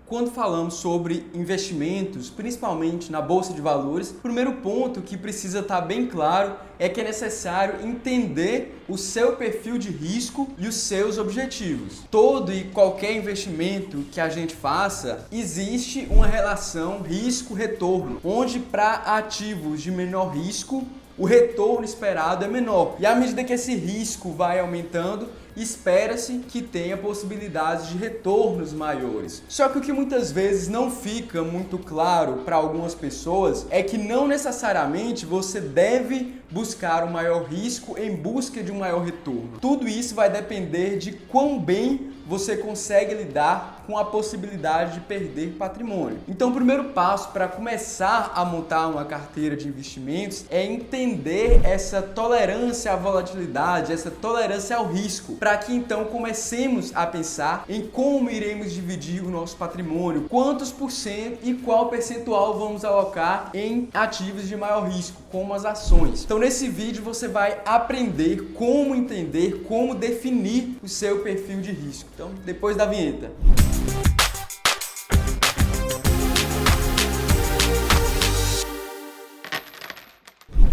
Quando falamos sobre investimentos, principalmente na Bolsa de Valores, o primeiro ponto que precisa estar bem claro é que é necessário entender o seu perfil de risco e os seus objetivos. Todo e qualquer investimento que a gente faça, existe uma relação risco-retorno, onde para ativos de menor risco, o retorno esperado é menor. E à medida que esse risco vai aumentando, espera-se que tenha possibilidades de retornos maiores. Só que o que muitas vezes não fica muito claro para algumas pessoas é que não necessariamente você deve buscar um maior risco em busca de um maior retorno. Tudo isso vai depender de quão bem você consegue lidar com a possibilidade de perder patrimônio. Então, o primeiro passo para começar a montar uma carteira de investimentos é entender essa tolerância à volatilidade, essa tolerância ao risco, para que então comecemos a pensar em como iremos dividir o nosso patrimônio, quantos por cento e qual percentual vamos alocar em ativos de maior risco, como as ações. Então, nesse vídeo você vai aprender como entender, como definir o seu perfil de risco. Então, depois da vinheta.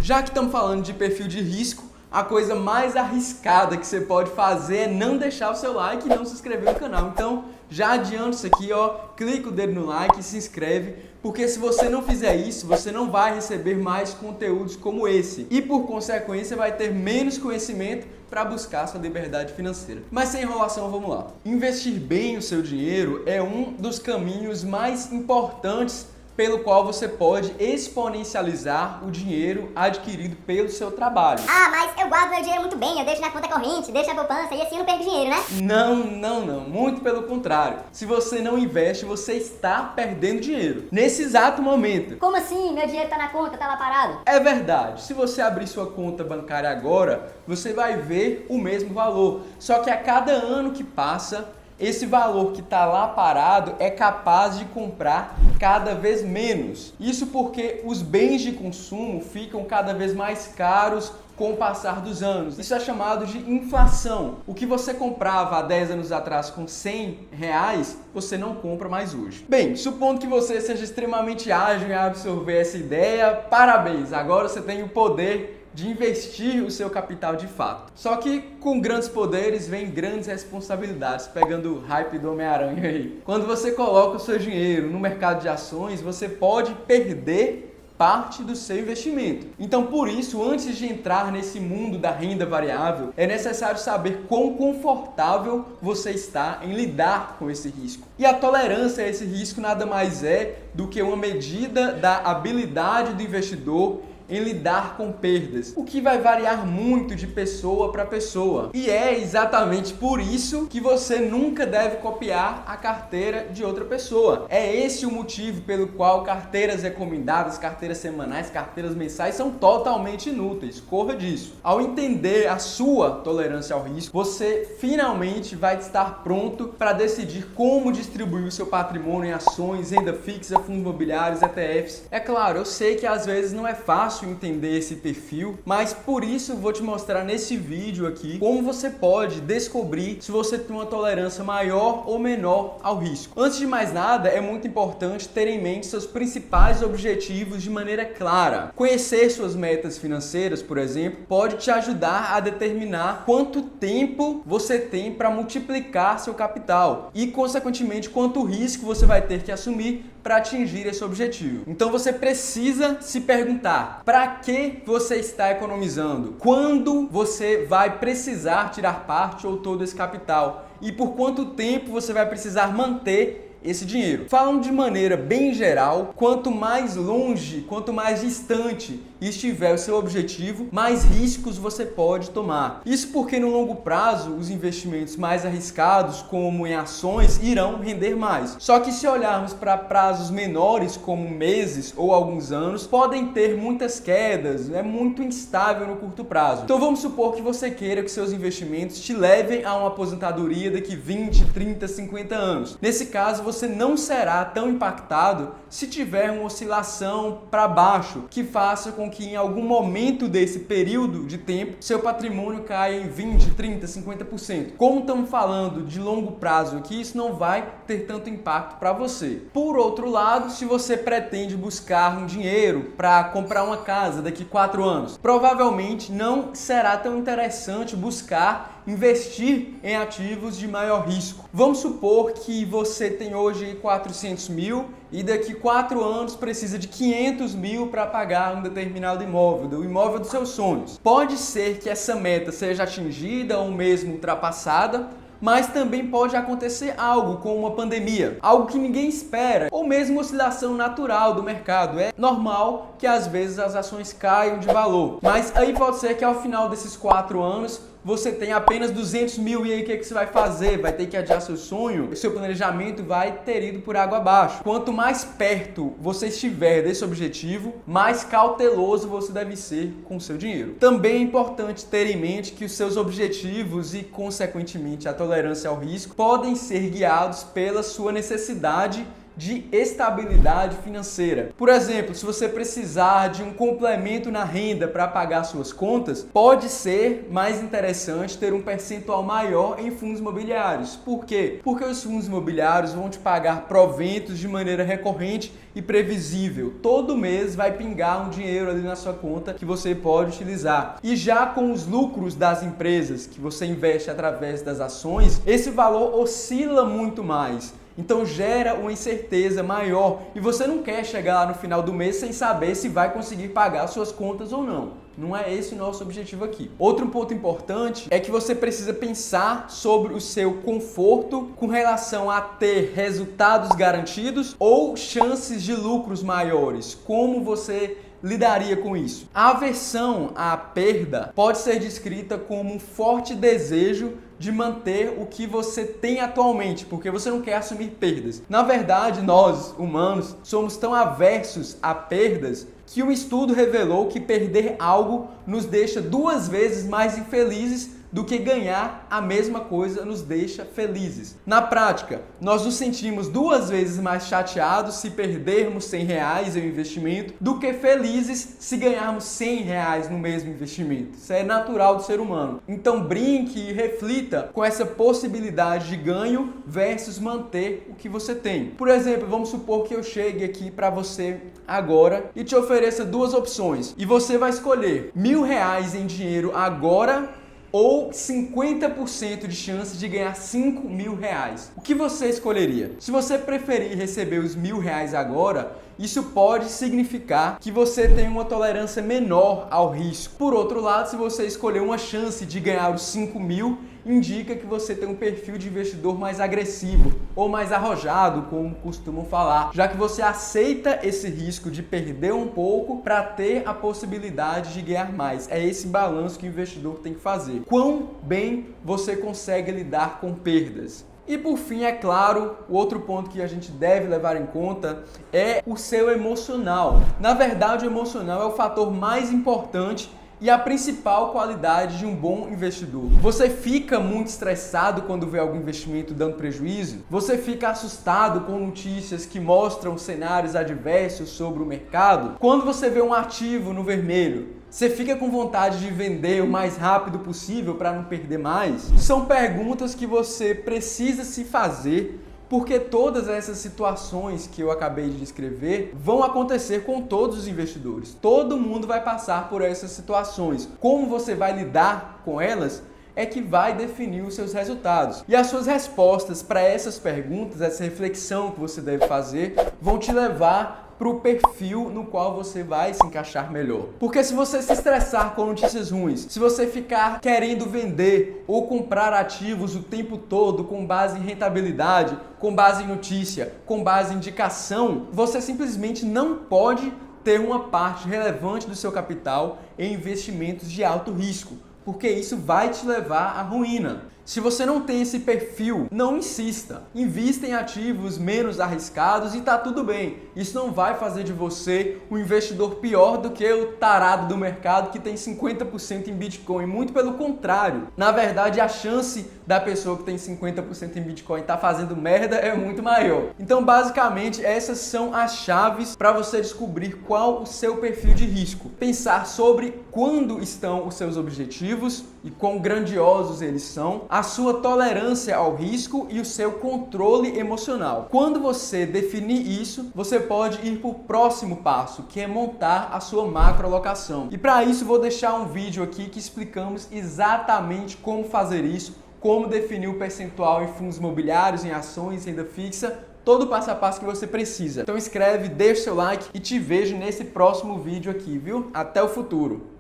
Já que estamos falando de perfil de risco, a coisa mais arriscada que você pode fazer é não deixar o seu like e não se inscrever no canal. Então, já adianta isso aqui, ó, clica o dedo no like e se inscreve, porque se você não fizer isso, você não vai receber mais conteúdos como esse. E por consequência, vai ter menos conhecimento para buscar sua liberdade financeira. Mas sem enrolação, vamos lá. Investir bem o seu dinheiro é um dos caminhos mais importantes pelo qual você pode exponencializar o dinheiro adquirido pelo seu trabalho. Ah, mas eu guardo meu dinheiro muito bem, eu deixo na conta corrente, deixo na poupança e assim eu não perco dinheiro, né? Não, muito pelo contrário. Se você não investe, você está perdendo dinheiro. Nesse exato momento. Como assim? Meu dinheiro tá na conta, tá lá parado? É verdade. Se você abrir sua conta bancária agora, você vai ver o mesmo valor. Só que a cada ano que passa, esse valor que está lá parado é capaz de comprar cada vez menos. Isso porque os bens de consumo ficam cada vez mais caros com o passar dos anos. Isso é chamado de inflação. O que você comprava há 10 anos atrás com R$100, você não compra mais hoje. Bem, supondo que você seja extremamente ágil em absorver essa ideia, parabéns! Agora você tem o poder de investir o seu capital de fato. Só que com grandes poderes vem grandes responsabilidades, pegando o hype do Homem-Aranha aí. Quando você coloca o seu dinheiro no mercado de ações, você pode perder parte do seu investimento. Então, por isso, antes de entrar nesse mundo da renda variável, é necessário saber quão confortável você está em lidar com esse risco. E a tolerância a esse risco nada mais é do que uma medida da habilidade do investidor em lidar com perdas, o que vai variar muito de pessoa para pessoa. E é exatamente por isso que você nunca deve copiar a carteira de outra pessoa. É esse o motivo pelo qual carteiras recomendadas, carteiras semanais, carteiras mensais são totalmente inúteis. Corra disso. Ao entender a sua tolerância ao risco, você finalmente vai estar pronto para decidir como distribuir o seu patrimônio em ações, renda fixa, fundos imobiliários, ETFs. É claro, eu sei que às vezes não é fácil entender esse perfil, mas por isso eu vou te mostrar nesse vídeo aqui como você pode descobrir se você tem uma tolerância maior ou menor ao risco. Antes de mais nada, é muito importante ter em mente seus principais objetivos de maneira clara. Conhecer suas metas financeiras, por exemplo, pode te ajudar a determinar quanto tempo você tem para multiplicar seu capital e, consequentemente, quanto risco você vai ter que assumir para atingir esse objetivo. Então você precisa se perguntar: para que você está economizando? Quando você vai precisar tirar parte ou todo esse capital? E por quanto tempo você vai precisar manter esse dinheiro? Falando de maneira bem geral, quanto mais longe, quanto mais distante estiver o seu objetivo, mais riscos você pode tomar. Isso porque no longo prazo, os investimentos mais arriscados, como em ações, irão render mais. Só que se olharmos para prazos menores, como meses ou alguns anos, podem ter muitas quedas, é muito instável no curto prazo. Então vamos supor que você queira que seus investimentos te levem a uma aposentadoria daqui 20, 30, 50 anos. Nesse caso, você não será tão impactado se tiver uma oscilação para baixo, que faça com que em algum momento desse período de tempo seu patrimônio caia em 20, 30, 50%. Como estamos falando de longo prazo aqui, isso não vai ter tanto impacto para você. Por outro lado, se você pretende buscar um dinheiro para comprar uma casa daqui 4 anos, provavelmente não será tão interessante buscar investir em ativos de maior risco. Vamos supor que você tem hoje 400 mil e daqui 4 anos precisa de 500 mil para pagar um determinado imóvel, o imóvel dos seus sonhos. Pode ser que essa meta seja atingida ou mesmo ultrapassada, mas também pode acontecer algo como uma pandemia, algo que ninguém espera, ou mesmo oscilação natural do mercado. É normal que às vezes as ações caiam de valor, mas aí pode ser que ao final desses 4 anos você tem apenas 200 mil e aí o que você vai fazer? Vai ter que adiar seu sonho? Seu planejamento vai ter ido por água abaixo. Quanto mais perto você estiver desse objetivo, mais cauteloso você deve ser com o seu dinheiro. Também é importante ter em mente que os seus objetivos e, consequentemente, a tolerância ao risco podem ser guiados pela sua necessidade de estabilidade financeira. Por exemplo, se você precisar de um complemento na renda para pagar suas contas, pode ser mais interessante ter um percentual maior em fundos imobiliários. Por quê? Porque os fundos imobiliários vão te pagar proventos de maneira recorrente e previsível. Todo mês vai pingar um dinheiro ali na sua conta que você pode utilizar. E já com os lucros das empresas que você investe através das ações, esse valor oscila muito mais. Então gera uma incerteza maior e você não quer chegar lá no final do mês sem saber se vai conseguir pagar suas contas ou não. Não é esse o nosso objetivo aqui. Outro ponto importante é que você precisa pensar sobre o seu conforto com relação a ter resultados garantidos ou chances de lucros maiores. Como você lidaria com isso? A aversão à perda pode ser descrita como um forte desejo de manter o que você tem atualmente, porque você não quer assumir perdas. Na verdade, nós, humanos, somos tão aversos a perdas que um estudo revelou que perder algo nos deixa 2 vezes mais infelizes do que ganhar a mesma coisa nos deixa felizes. Na prática, nós nos sentimos 2 vezes mais chateados se perdermos R$100 em um investimento do que felizes se ganharmos R$100 no mesmo investimento. Isso é natural do ser humano. Então brinque e reflita com essa possibilidade de ganho versus manter o que você tem. Por exemplo, vamos supor que eu chegue aqui para você agora e te ofereça 2 opções. E você vai escolher R$1.000 em dinheiro agora ou 50% de chance de ganhar R$5.000. O que você escolheria? Se você preferir receber os R$1.000 agora, isso pode significar que você tem uma tolerância menor ao risco. Por outro lado, se você escolher uma chance de ganhar os 5.000, indica que você tem um perfil de investidor mais agressivo ou mais arrojado, como costumam falar, já que você aceita esse risco de perder um pouco para ter a possibilidade de ganhar mais. É esse balanço que o investidor tem que fazer. Quão bem você consegue lidar com perdas? E por fim, é claro, o outro ponto que a gente deve levar em conta é o seu emocional. Na verdade, o emocional é o fator mais importante e a principal qualidade de um bom investidor. Você fica muito estressado quando vê algum investimento dando prejuízo? Você fica assustado com notícias que mostram cenários adversos sobre o mercado? Quando você vê um ativo no vermelho, você fica com vontade de vender o mais rápido possível para não perder mais? São perguntas que você precisa se fazer, porque todas essas situações que eu acabei de descrever vão acontecer com todos os investidores. Todo mundo vai passar por essas situações. Como você vai lidar com elas é que vai definir os seus resultados. E as suas respostas para essas perguntas, essa reflexão que você deve fazer, vão te levar para o perfil no qual você vai se encaixar melhor. Porque se você se estressar com notícias ruins, se você ficar querendo vender ou comprar ativos o tempo todo com base em rentabilidade, com base em notícia, com base em indicação, você simplesmente não pode ter uma parte relevante do seu capital em investimentos de alto risco, porque isso vai te levar à ruína. Se você não tem esse perfil, não insista. Invista em ativos menos arriscados e tá tudo bem. Isso não vai fazer de você um investidor pior do que o tarado do mercado que tem 50% em Bitcoin. Muito pelo contrário. Na verdade, a chance da pessoa que tem 50% em Bitcoin e tá fazendo merda é muito maior. Então, basicamente, essas são as chaves para você descobrir qual o seu perfil de risco. Pensar sobre quando estão os seus objetivos e quão grandiosos eles são, a sua tolerância ao risco e o seu controle emocional. Quando você definir isso, você pode ir para o próximo passo, que é montar a sua macroalocação. E para isso vou deixar um vídeo aqui que explicamos exatamente como fazer isso, como definir o percentual em fundos imobiliários, em ações, renda fixa, todo o passo a passo que você precisa. Então inscreve, deixa seu like e te vejo nesse próximo vídeo aqui, viu? Até o futuro!